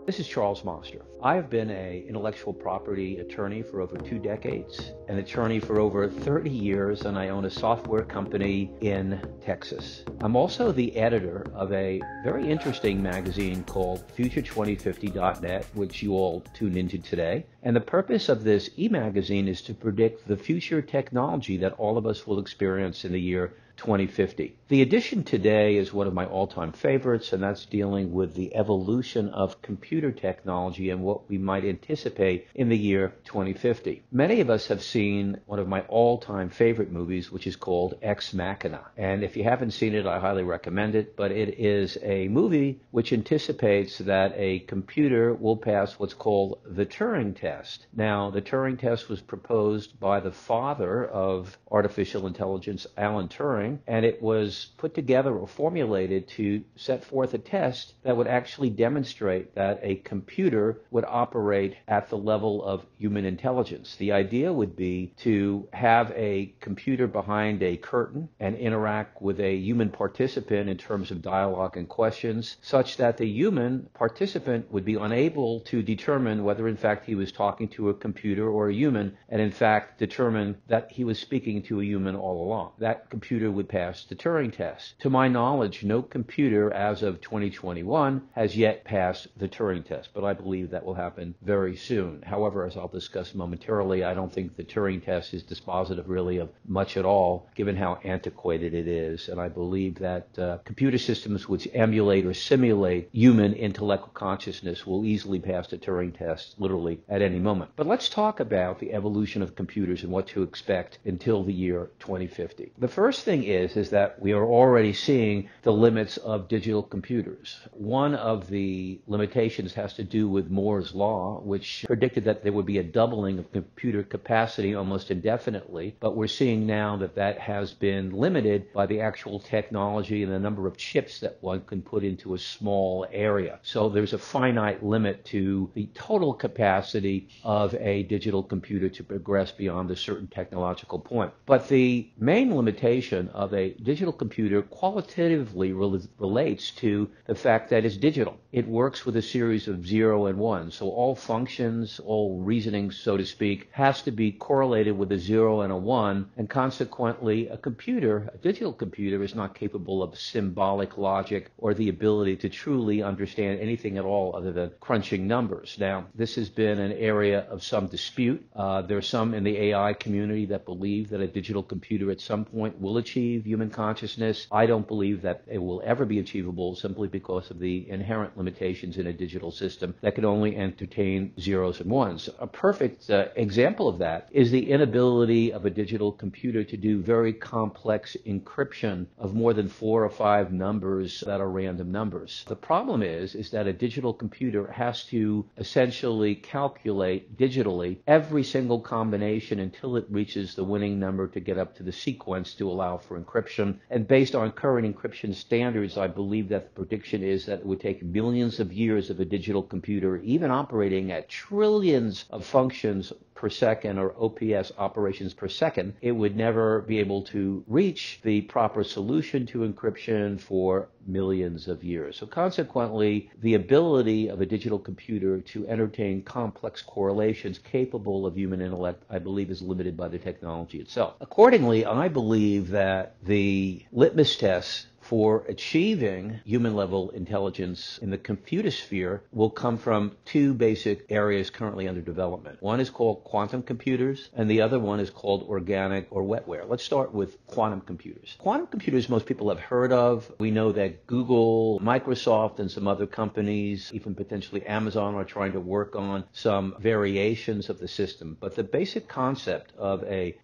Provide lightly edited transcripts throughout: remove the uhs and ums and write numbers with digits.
This is Charles Monster. I have been an intellectual property attorney for over 2 decades, an attorney for over 30 years, and I own a software company in Texas. I'm also the editor of a very interesting magazine called Future2050.net, which you all tuned into today. And the purpose of this e-magazine is to predict the future technology that all of us will experience in the year 2050. The edition today is one of my all-time favorites, and that's dealing with the evolution of computer technology and what we might anticipate in the year 2050. Many of us have seen one of my all-time favorite movies, which is called Ex Machina. And if you haven't seen it, I highly recommend it, but it is a movie which anticipates that a computer will pass what's called the Turing Test. Now, the Turing Test was proposed by the father of artificial intelligence, Alan Turing, and it was put together or formulated to set forth a test that would actually demonstrate that a computer would operate at the level of human intelligence. The idea would be to have a computer behind a curtain and interact with a human participant in terms of dialogue and questions, such that the human participant would be unable to determine whether in fact he was talking to a computer or a human, and in fact determine that he was speaking to a human all along. That computer would pass the Turing Test. To my knowledge, no computer as of 2021 has yet passed the Turing Test, but I believe that will happen very soon. However, as I'll discuss momentarily, I don't think the Turing Test is dispositive really of much at all, given how antiquated it is, and I believe that computer systems which emulate or simulate human intellectual consciousness will easily pass the Turing Test literally at any moment. But let's talk about the evolution of computers and what to expect until the year 2050. The first thing is that we are already seeing the limits of digital computers. One of the limitations has to do with Moore's law, which predicted that there would be a doubling of computer capacity almost indefinitely, but we're seeing now that that has been limited by the actual technology and the number of chips that one can put into a small area. So there's a finite limit to the total capacity of a digital computer to progress beyond a certain technological point. But the main limitation of a digital computer qualitatively relates to the fact that it's digital. It works with a series of 0 and 1. So all functions, all reasoning, so to speak, has to be correlated with a 0 and a 1, and consequently a digital computer is not capable of symbolic logic or the ability to truly understand anything at all other than crunching numbers. Now, this has been an area of some dispute. There's some in the AI community that believe that a digital computer at some point will achieve human consciousness. I don't believe that it will ever be achievable simply because of the inherent limitations in a digital system that can only entertain zeros and ones. A perfect example of that is the inability of a digital computer to do very complex encryption of more than 4 or 5 numbers that are random numbers. The problem is that a digital computer has to essentially calculate digitally every single combination until it reaches the winning number to get up to the sequence to allow for encryption. And based on current encryption standards, I believe that the prediction is that it would take millions of years of a digital computer, even operating at trillions of functions per second or OPS operations per second, it would never be able to reach the proper solution to encryption for millions of years. So consequently, the ability of a digital computer to entertain complex correlations capable of human intellect, I believe, is limited by the technology itself. Accordingly, I believe that the litmus test for achieving human-level intelligence in the computer sphere will come from 2 basic areas currently under development. One is called quantum computers, and the other one is called organic or wetware. Let's start with quantum computers. Quantum computers most people have heard of. We know that Google, Microsoft, and some other companies, even potentially Amazon, are trying to work on some variations of the system. But the basic concept of a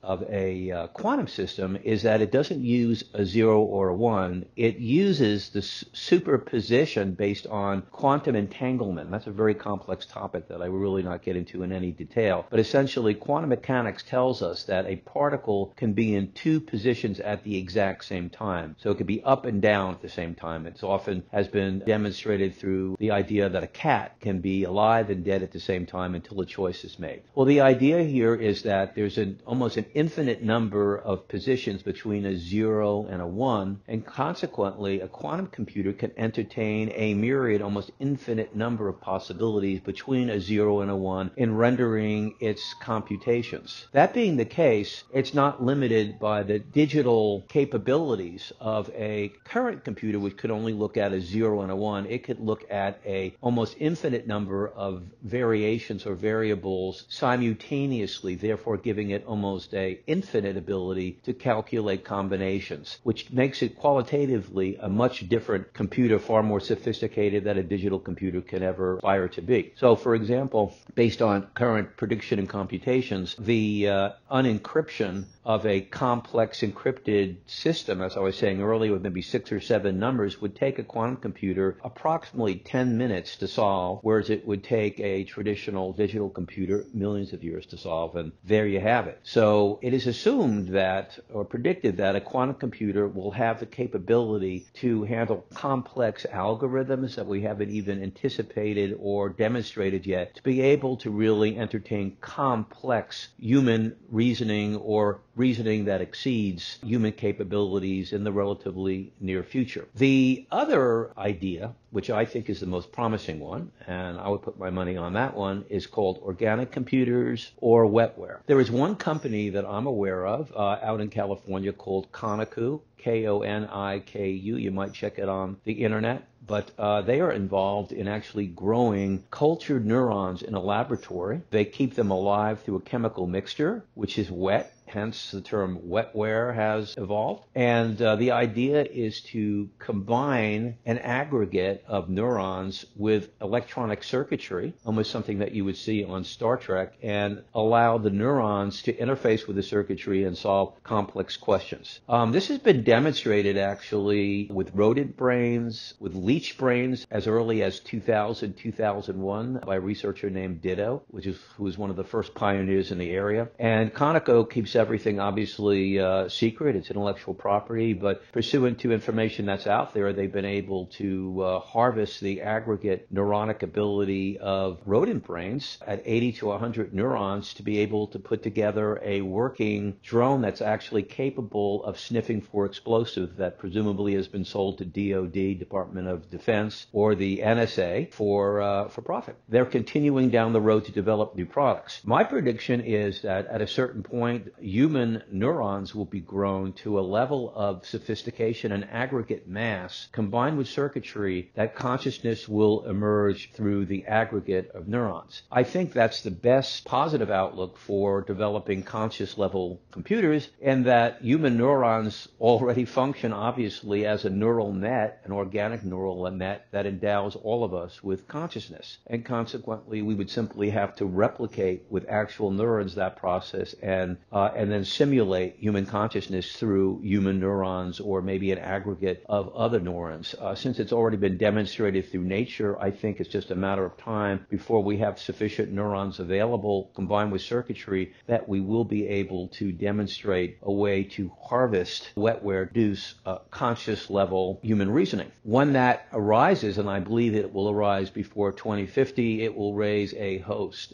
quantum system is that it doesn't use a 0 or a 1. It uses the superposition based on quantum entanglement. That's a very complex topic that I will really not get into in any detail. But essentially, quantum mechanics tells us that a particle can be in 2 positions at the exact same time. So it could be up and down at the same time. It often has been demonstrated through the idea that a cat can be alive and dead at the same time until a choice is made. Well, the idea here is that there's almost an infinite number of positions between a 0 and a 1, and consequently consequently, a quantum computer can entertain a myriad, almost infinite number of possibilities between a 0 and a 1 in rendering its computations. That being the case, it's not limited by the digital capabilities of a current computer, which could only look at a 0 and a 1. It could look at a almost infinite number of variations or variables simultaneously, therefore giving it almost a infinite ability to calculate combinations, which makes it qualitatively a much different computer, far more sophisticated than a digital computer can ever aspire to be. So, for example, based on current prediction and computations, the unencryption of a complex encrypted system, as I was saying earlier, with maybe 6 or 7 numbers, would take a quantum computer approximately 10 minutes to solve, whereas it would take a traditional digital computer millions of years to solve, and there you have it. So it is assumed that, or predicted that, a quantum computer will have the capability to handle complex algorithms that we haven't even anticipated or demonstrated yet, to be able to really entertain complex human reasoning or reasoning that exceeds human capabilities in the relatively near future. The other idea, which I think is the most promising one, and I would put my money on that one, is called organic computers or wetware. There is one company that I'm aware of out in California called Koniku, Koniku. You might check it on the internet. But they are involved in actually growing cultured neurons in a laboratory. They keep them alive through a chemical mixture, which is wet. Hence the term wetware has evolved. And the idea is to combine an aggregate of neurons with electronic circuitry, almost something that you would see on Star Trek, and allow the neurons to interface with the circuitry and solve complex questions. This has been demonstrated actually with rodent brains, with leech brains as early as 2000, 2001 by a researcher named Ditto, who was one of the first pioneers in the area. And Conoco keeps everything obviously secret. It's intellectual property, but pursuant to information that's out there, they've been able to harvest the aggregate neuronic ability of rodent brains at 80 to 100 neurons to be able to put together a working drone that's actually capable of sniffing for explosives that presumably has been sold to DoD, Department of Defense, or the NSA for profit. They're continuing down the road to develop new products. My prediction is that at a certain point, human neurons will be grown to a level of sophistication and aggregate mass combined with circuitry that consciousness will emerge through the aggregate of neurons. I think that's the best positive outlook for developing conscious level computers, and that human neurons already function obviously as a neural net, an organic neural net that endows all of us with consciousness. And consequently, we would simply have to replicate with actual neurons that process and then simulate human consciousness through human neurons or maybe an aggregate of other neurons. Since it's already been demonstrated through nature, I think it's just a matter of time before we have sufficient neurons available combined with circuitry that we will be able to demonstrate a way to harvest wetware, produce conscious level human reasoning. One that arises, and I believe it will arise before 2050, it will raise a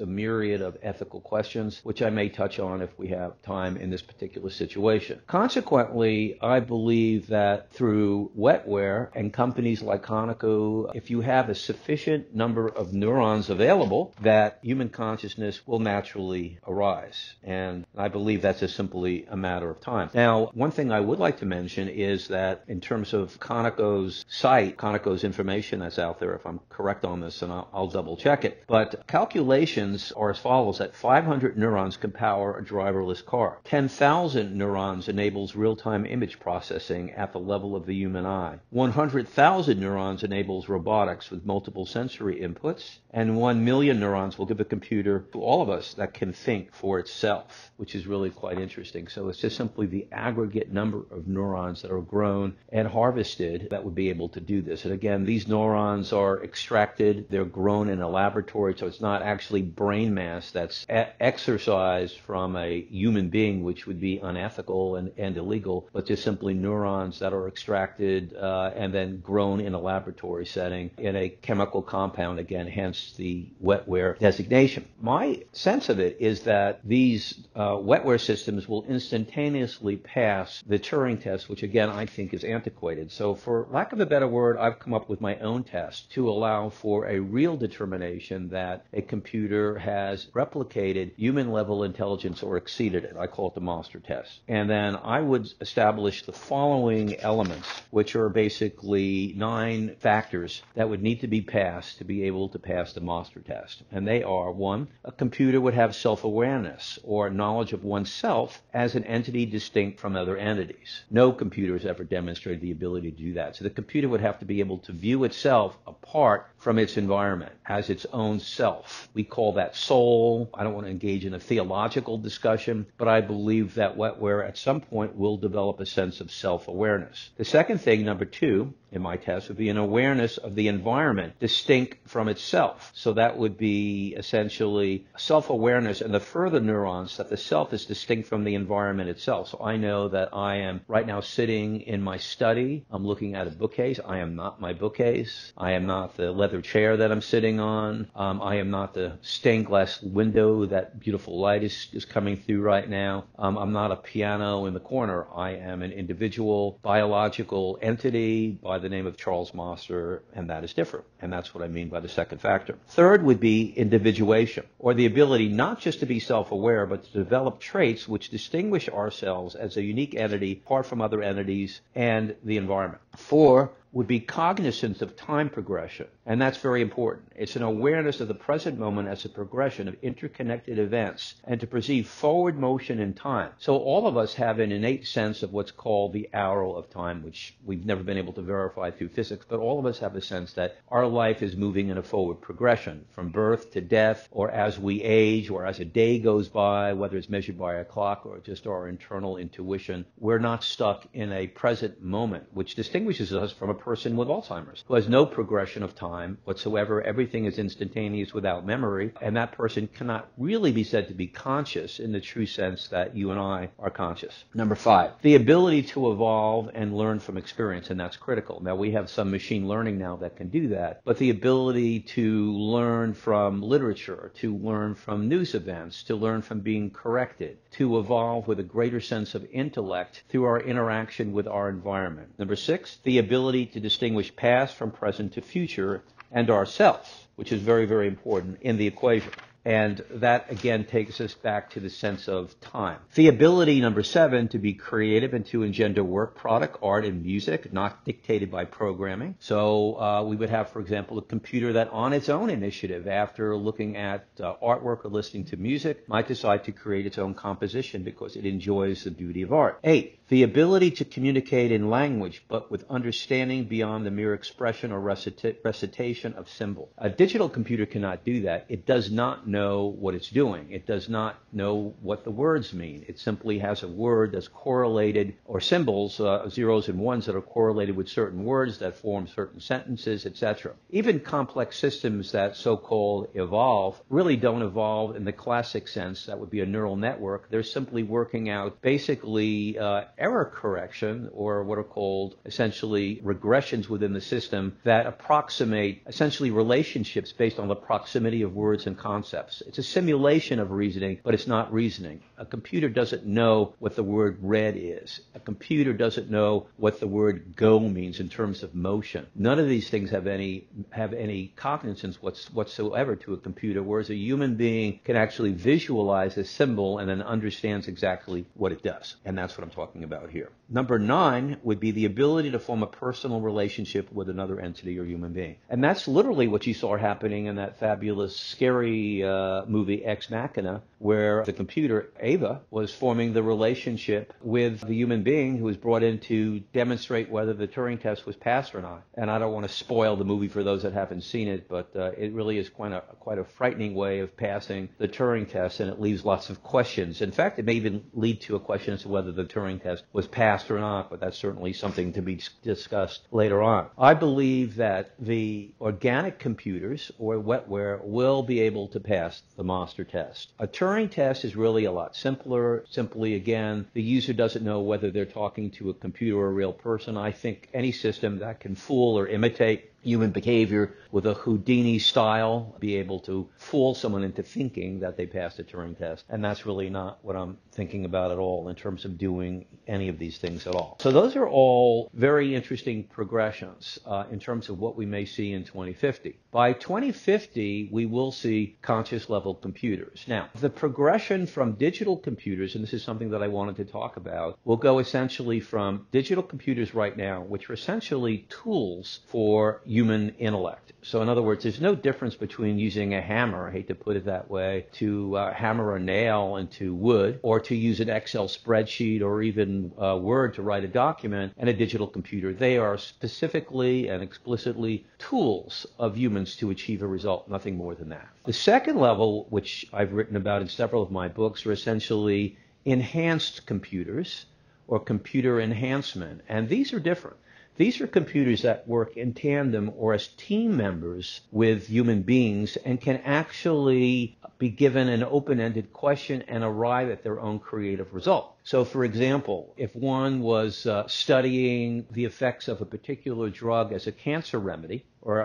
myriad of ethical questions, which I may touch on if we have time in this particular situation. Consequently, I believe that through wetware and companies like Conoco, if you have a sufficient number of neurons available, that human consciousness will naturally arise. And I believe that's just simply a matter of time. Now, one thing I would like to mention is that in terms of Conoco's site, Conoco's information that's out there, if I'm correct on this, and I'll double check it, but calculations are as follows: that 500 neurons can power a driverless car. 10,000 neurons enables real-time image processing at the level of the human eye. 100,000 neurons enables robotics with multiple sensory inputs. And 1 million neurons will give a computer to all of us that can think for itself, which is really quite interesting. So it's just simply the aggregate number of neurons that are grown and harvested that would be able to do this. And again, these neurons are extracted, they're grown in a laboratory, so it's not actually brain mass that's exercised from a human being, which would be unethical and illegal, but just simply neurons that are extracted and then grown in a laboratory setting in a chemical compound, again, hence the wetware designation. My sense of it is that these wetware systems will instantaneously pass the Turing test, which again I think is antiquated. So for lack of a better word, I've come up with my own test to allow for a real determination that a computer has replicated human level intelligence or exceeded it. I call it the monster test. And then I would establish the following elements, which are basically 9 factors that would need to be passed to be able to pass the monster test. And they are: 1, a computer would have self-awareness or knowledge of oneself as an entity distinct from other entities. No computer has ever demonstrated the ability to do that. So the computer would have to be able to view itself apart from its environment as its own self. We call that soul. I don't want to engage in a theological discussion, but I believe that wetware at some point will develop a sense of self-awareness. The second thing, number 2, in my test would be an awareness of the environment distinct from itself. So that would be essentially self-awareness and the further neurons that the self is distinct from the environment itself. So I know that I am right now sitting in my study. I'm looking at a bookcase. I am not my bookcase. I am not the leather chair that I'm sitting on. I am not the stained glass window that beautiful light is coming through right now. I'm not a piano in the corner. I am an individual biological entity by the name of Charles Monster, and that is different. And that's what I mean by the second factor. Third would be individuation, or the ability not just to be self-aware, but to develop traits which distinguish ourselves as a unique entity apart from other entities and the environment. 4 would be cognizance of time progression, and that's very important. It's an awareness of the present moment as a progression of interconnected events and to perceive forward motion in time. So all of us have an innate sense of what's called the arrow of time, which we've never been able to verify through physics, but all of us have a sense that our life is moving in a forward progression from birth to death, or as we age, or as a day goes by, whether it's measured by a clock or just our internal intuition. We're not stuck in a present moment, which distinguishes us from a person with Alzheimer's, who has no progression of time whatsoever. Everything is instantaneous without memory, and that person cannot really be said to be conscious in the true sense that you and I are conscious. Number 5, the ability to evolve and learn from experience, and that's critical. Now, we have some machine learning now that can do that, but the ability to learn from literature, to learn from news events, to learn from being corrected, to evolve with a greater sense of intellect through our interaction with our environment. Number 6, the ability to distinguish past from present to future and ourselves, which is very, very important in the equation. And that, again, takes us back to the sense of time. The ability, number 7, to be creative and to engender work product, art, and music, not dictated by programming. So we would have, for example, a computer that on its own initiative, after looking at artwork or listening to music, might decide to create its own composition because it enjoys the beauty of art. 8, the ability to communicate in language, but with understanding beyond the mere expression or recitation of symbol. A digital computer cannot do that. It does not know what it's doing. It does not know what the words mean. It simply has a word that's correlated, or symbols, zeros and ones that are correlated with certain words that form certain sentences, etc. Even complex systems that so-called evolve really don't evolve in the classic sense. That would be a neural network. They're simply working out basically error correction, or what are called essentially regressions within the system that approximate essentially relationships based on the proximity of words and concepts. It's a simulation of reasoning, but it's not reasoning. A computer doesn't know what the word red is. A computer doesn't know what the word go means in terms of motion. None of these things have any cognizance whatsoever to a computer, whereas a human being can actually visualize a symbol and then understands exactly what it does. And that's what I'm talking about here. Number 9 would be the ability to form a personal relationship with another entity or human being. And that's literally what you saw happening in that fabulous, scary movie Ex Machina, where the computer, Ava, was forming the relationship with the human being who was brought in to demonstrate whether the Turing test was passed or not. And I don't want to spoil the movie for those that haven't seen it, but it really is quite a frightening way of passing the Turing test, and it leaves lots of questions. In fact, it may even lead to a question as to whether the Turing test was passed or not, but that's certainly something to be discussed later on. I believe that the organic computers, or wetware, will be able to pass the monster test. A Turing Turing test is really a lot simpler. Simply, again, the user doesn't know whether they're talking to a computer or a real person. I think any system that can fool or imitate human behavior with a Houdini style, be able to fool someone into thinking that they passed a Turing test. And that's really not what I'm thinking about at all in terms of doing any of these things at all. So those are all very interesting progressions in terms of what we may see in 2050. By 2050, we will see conscious level computers. Now, the progression from digital computers, and this is something that I wanted to talk about, will go essentially from digital computers right now, which are essentially tools for human intellect. So in other words, there's no difference between using a hammer, I hate to put it that way, to hammer a nail into wood, or to use an Excel spreadsheet or even Word to write a document, and a digital computer. They are specifically and explicitly tools of humans to achieve a result, nothing more than that. The second level, which I've written about in several of my books, are essentially enhanced computers or computer enhancement, and these are different. These are computers that work in tandem or as team members with human beings and can actually be given an open-ended question and arrive at their own creative result. So, for example, if one was studying the effects of a particular drug as a cancer remedy or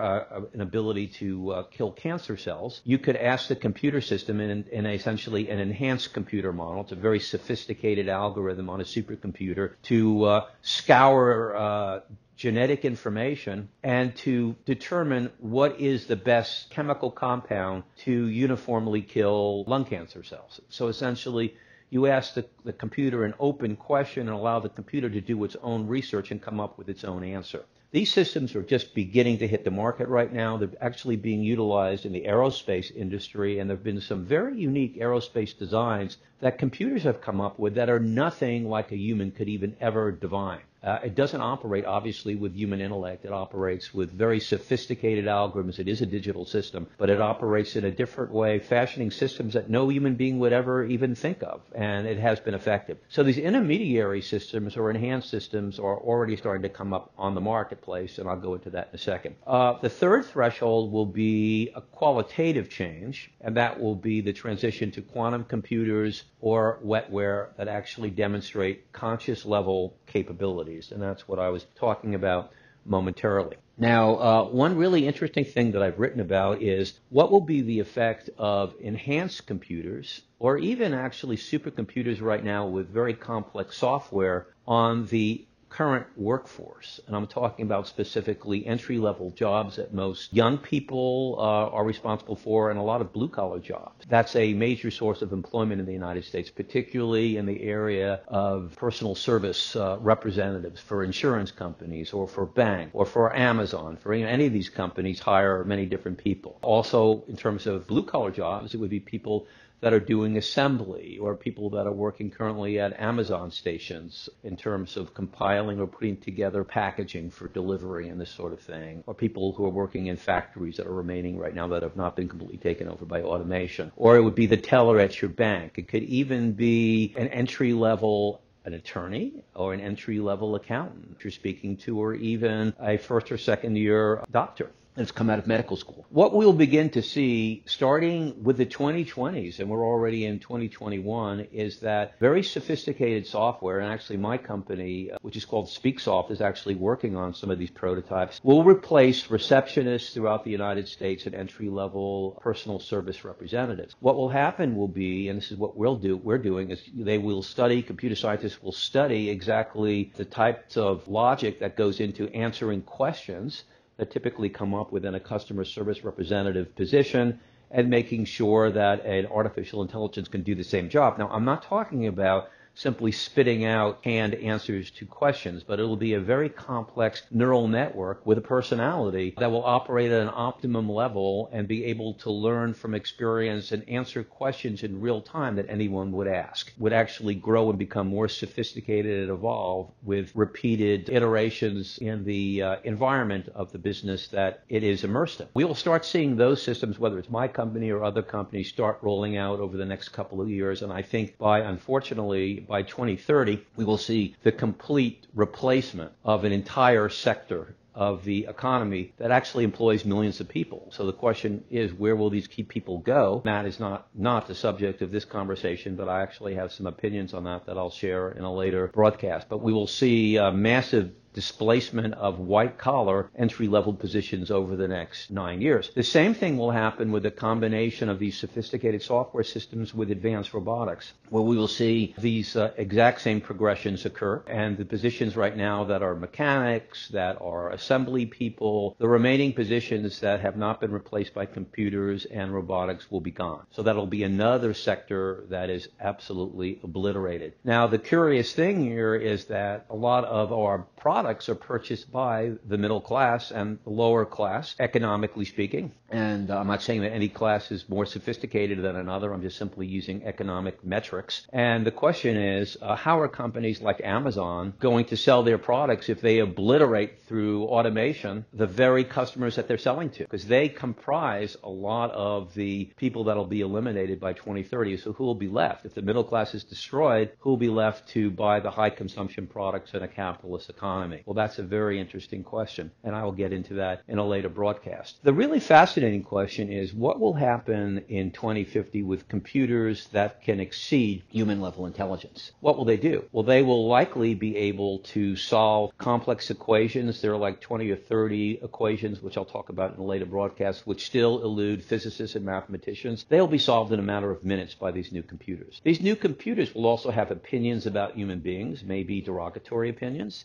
an ability to kill cancer cells, you could ask the computer system in essentially an enhanced computer model. It's a very sophisticated algorithm on a supercomputer to scour genetic information and to determine what is the best chemical compound to uniformly kill lung cancer cells. So essentially, you ask the computer an open question and allow the computer to do its own research and come up with its own answer. These systems are just beginning to hit the market right now. They're actually being utilized in the aerospace industry, and there have been some very unique aerospace designs that computers have come up with that are nothing like a human could even ever divine. It doesn't operate, obviously, with human intellect. It operates with very sophisticated algorithms. It is a digital system, but it operates in a different way, fashioning systems that no human being would ever even think of, and it has been effective. So these intermediary systems or enhanced systems are already starting to come up on the marketplace, and I'll go into that in a second. The third threshold will be a qualitative change, and that will be the transition to quantum computers or wetware that actually demonstrate conscious level capabilities, and that's what I was talking about momentarily. Now, one really interesting thing that I've written about is what will be the effect of enhanced computers, or even actually supercomputers right now with very complex software, on the current workforce. And I'm talking about specifically entry-level jobs that most young people are responsible for, and a lot of blue-collar jobs. That's a major source of employment in the United States, particularly in the area of personal service representatives for insurance companies or for banks or for Amazon. For any of these companies hire many different people. Also, in terms of blue-collar jobs, it would be people that are doing assembly, or people that are working currently at Amazon stations in terms of compiling or putting together packaging for delivery and this sort of thing, or people who are working in factories that are remaining right now that have not been completely taken over by automation. Or it would be the teller at your bank. It could even be an entry-level an attorney or an entry-level accountant you're speaking to, or even a first or second year doctor that's come out of medical school. What we'll begin to see starting with the 2020s, and we're already in 2021, is that very sophisticated software, and actually my company, which is called SpeakSoft, is actually working on some of these prototypes, will replace receptionists throughout the United States and entry-level personal service representatives. What will happen will be, and this is what we're doing, is they will study, computer scientists will study exactly the types of logic that goes into answering questions that typically come up within a customer service representative position, and making sure that an artificial intelligence can do the same job. Now, I'm not talking about simply spitting out canned answers to questions, but it will be a very complex neural network with a personality that will operate at an optimum level and be able to learn from experience and answer questions in real time that anyone would ask. Would actually grow and become more sophisticated and evolve with repeated iterations in the environment of the business that it is immersed in. We will start seeing those systems, whether it's my company or other companies, start rolling out over the next couple of years, and I think unfortunately, by 2030, we will see the complete replacement of an entire sector of the economy that actually employs millions of people. So the question is, where will these key people go? That is not the subject of this conversation, but I actually have some opinions on that I'll share in a later broadcast. But we will see massive displacement of white-collar entry-level positions over the next 9 years. The same thing will happen with a combination of these sophisticated software systems with advanced robotics, where we will see these exact same progressions occur. And the positions right now that are mechanics, that are assembly people, the remaining positions that have not been replaced by computers and robotics will be gone. So that'll be another sector that is absolutely obliterated. Now, the curious thing here is that a lot of our products are purchased by the middle class and the lower class, economically speaking. And I'm not saying that any class is more sophisticated than another. I'm just simply using economic metrics. And the question is, how are companies like Amazon going to sell their products if they obliterate through automation the very customers that they're selling to? Because they comprise a lot of the people that will be eliminated by 2030. So who will be left? If the middle class is destroyed, who will be left to buy the high consumption products in a capitalist economy? Well, that's a very interesting question, and I will get into that in a later broadcast. The really fascinating question is, what will happen in 2050 with computers that can exceed human-level intelligence? What will they do? Well, they will likely be able to solve complex equations. There are like 20 or 30 equations, which I'll talk about in a later broadcast, which still elude physicists and mathematicians. They'll be solved in a matter of minutes by these new computers. These new computers will also have opinions about human beings, maybe derogatory opinions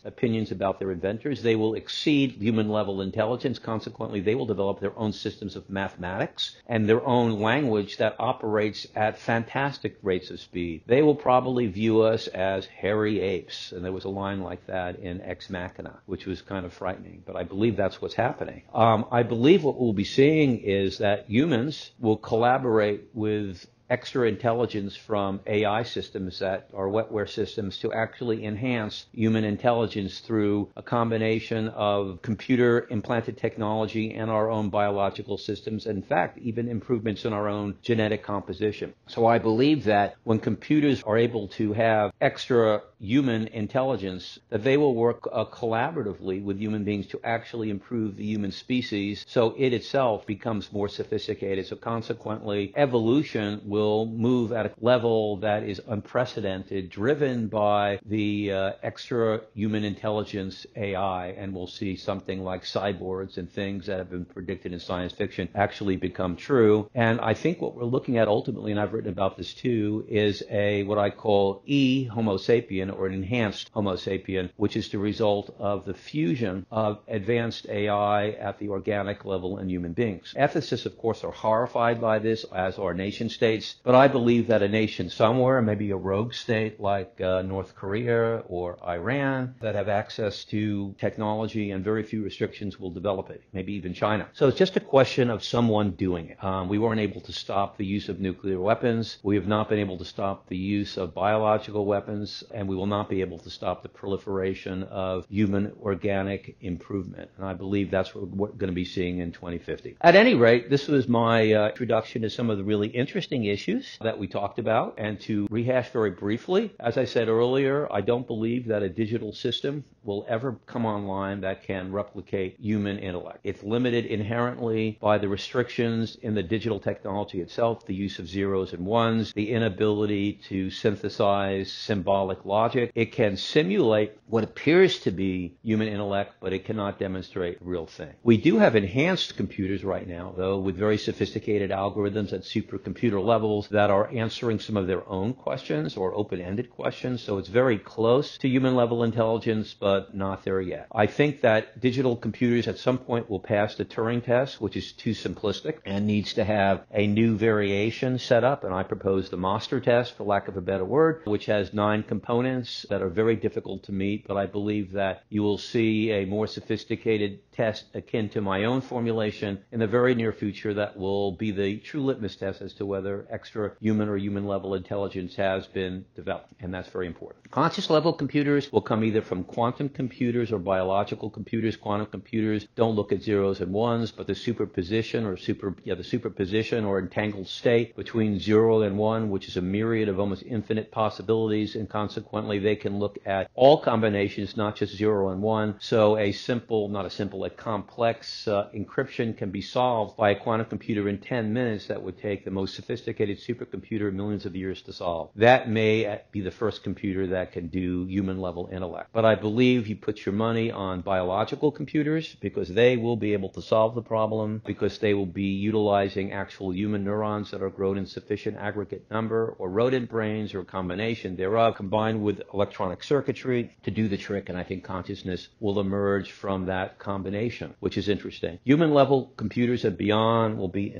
about their inventors. They will exceed human-level intelligence. Consequently, they will develop their own systems of mathematics and their own language that operates at fantastic rates of speed. They will probably view us as hairy apes. And there was a line like that in Ex Machina, which was kind of frightening. But I believe that's what's happening. I believe what we'll be seeing is that humans will collaborate with extra intelligence from AI systems that are wetware systems to actually enhance human intelligence through a combination of computer implanted technology and our own biological systems. In fact, even improvements in our own genetic composition. So I believe that when computers are able to have extra human intelligence, that they will work collaboratively with human beings to actually improve the human species so it itself becomes more sophisticated. So consequently, evolution will move at a level that is unprecedented, driven by the extra human intelligence AI, and we'll see something like cyborgs and things that have been predicted in science fiction actually become true. And I think what we're looking at ultimately, and I've written about this too, is what I call Homo sapien, or an enhanced Homo sapien, which is the result of the fusion of advanced AI at the organic level in human beings. Ethicists, of course, are horrified by this, as are nation states, but I believe that a nation somewhere, maybe a rogue state like North Korea or Iran, that have access to technology and very few restrictions, will develop it, maybe even China. So it's just a question of someone doing it. We weren't able to stop the use of nuclear weapons. We have not been able to stop the use of biological weapons, and we will not be able to stop the proliferation of human organic improvement. And I believe that's what we're going to be seeing in 2050. At any rate, this was my introduction to some of the really interesting issues that we talked about. And to rehash very briefly, as I said earlier, I don't believe that a digital system will ever come online that can replicate human intellect. It's limited inherently by the restrictions in the digital technology itself, the use of zeros and ones, the inability to synthesize symbolic logic. It can simulate what appears to be human intellect, but it cannot demonstrate a real thing. We do have enhanced computers right now, though, with very sophisticated algorithms at supercomputer levels that are answering some of their own questions or open-ended questions. So it's very close to human-level intelligence, but not there yet. I think that digital computers at some point will pass the Turing Test, which is too simplistic and needs to have a new variation set up. And I propose the Monster Test, for lack of a better word, which has 9 components that are very difficult to meet. But I believe that you will see a more sophisticated test akin to my own formulation in the very near future that will be the true litmus test as to whether extra human or human level intelligence has been developed. And that's very important. Conscious level computers will come either from quantum computers or biological computers. Quantum computers don't look at zeros and ones, but the superposition or entangled state between 0 and 1, which is a myriad of almost infinite possibilities, and consequently they can look at all combinations, not just 0 and 1. So not a simple that complex encryption can be solved by a quantum computer in 10 minutes that would take the most sophisticated supercomputer millions of years to solve. That may be the first computer that can do human-level intellect. But I believe you put your money on biological computers because they will be able to solve the problem, because they will be utilizing actual human neurons that are grown in sufficient aggregate number, or rodent brains, or a combination thereof, combined with electronic circuitry to do the trick. And I think consciousness will emerge from that combination, which is interesting. Human-level computers and beyond will be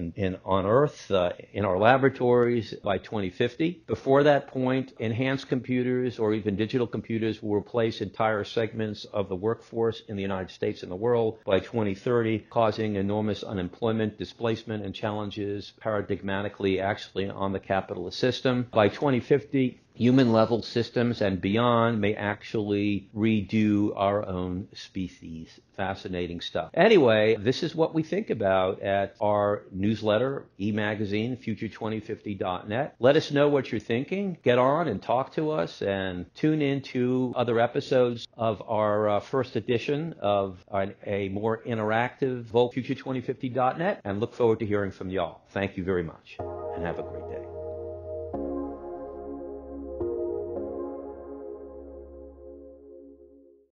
on Earth, in our laboratories by 2050. Before that point, enhanced computers or even digital computers will replace entire segments of the workforce in the United States and the world by 2030, causing enormous unemployment, displacement, and challenges paradigmatically actually on the capitalist system. By 2050, human-level systems and beyond may actually redo our own species. Fascinating stuff. Anyway, this is what we think about at our newsletter, e-magazine, future2050.net. Let us know what you're thinking. Get on and talk to us, and tune in to other episodes of our first edition of a more interactive Future2050.net, and look forward to hearing from y'all. Thank you very much, and have a great day.